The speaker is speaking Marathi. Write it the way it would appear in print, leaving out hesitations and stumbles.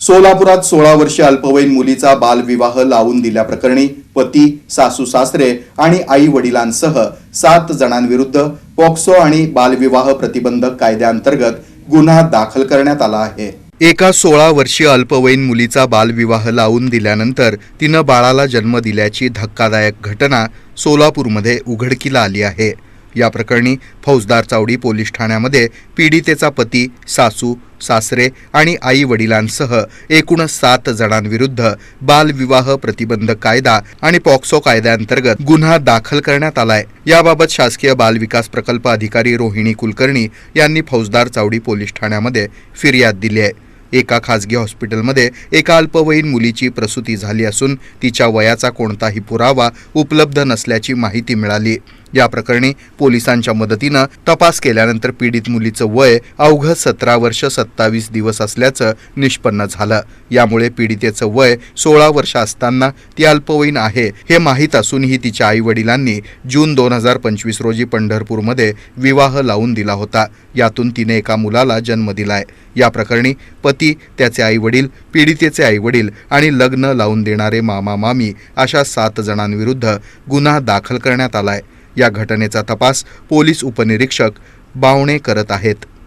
सोलापुरात 16 वर्षीय अल्पवयीन मुलीचा बालविवाह लावून दिल्याप्रकरणी पती, सासू सासरे आणि आई वडिलांसह 7 जणांविरुद्ध पॉक्सो आणि बालविवाह प्रतिबंधक कायद्याअंतर्गत गुन्हा दाखल करण्यात आला आहे। एका 16 वर्षीय अल्पवयीन मुलीचा बालविवाह लावून दिल्यानंतर तिनं बाळाला जन्म दिल्याची धक्कादायक घटना सोलापूरमध्ये उघडकीला आली आहे। या प्रकरणी फौजदार चावडी पोलीस ठाण्यामध्ये पीडितेचा पती, सासू, सासरे आणि आई वडिलांसह एकूण 7 जणांविरुद्ध बालविवाह प्रतिबंधक कायदा आणि पॉक्सो कायद्याअंतर्गत गुन्हा दाखल करण्यात आलाय। याबाबत शासकीय बाल विकास प्रकल्प अधिकारी रोहिणी कुलकर्णी यांनी फौजदार चावडी पोलीस ठाण्यामध्ये फिर्याद दिली आहे। एका खासगी हॉस्पिटलमध्ये एका अल्पवयीन मुलीची प्रसूती झाली असून तिच्या वयाचा कोणताही पुरावा उपलब्ध नसल्याची माहिती मिळाली। या प्रकरणी पोलिसांच्या मदतीनं तपास केल्यानंतर पीडित मुलीचं वय अवघं 17 वर्ष 27 दिवस असल्याचं निष्पन्न झालं। यामुळे पीडितेचं वय 16 वर्ष असताना ती अल्पवयीन आहे हे माहीत असूनही तिच्या आई वडिलांनी जून 2025 रोजी पंढरपूरमध्ये विवाह लावून दिला होता। यातून तिने एका मुलाला जन्म दिलाय। या प्रकरणी पती, त्याचे आई वडील, पीडितेचे आई वडील आणि लग्न लावून देणारे मामा मामी अशा 7 जणांविरुद्ध गुन्हा दाखल करण्यात आलाय। या घटनेचा तपास पोलीस उपनिरीक्षक बावणे करत आहेत।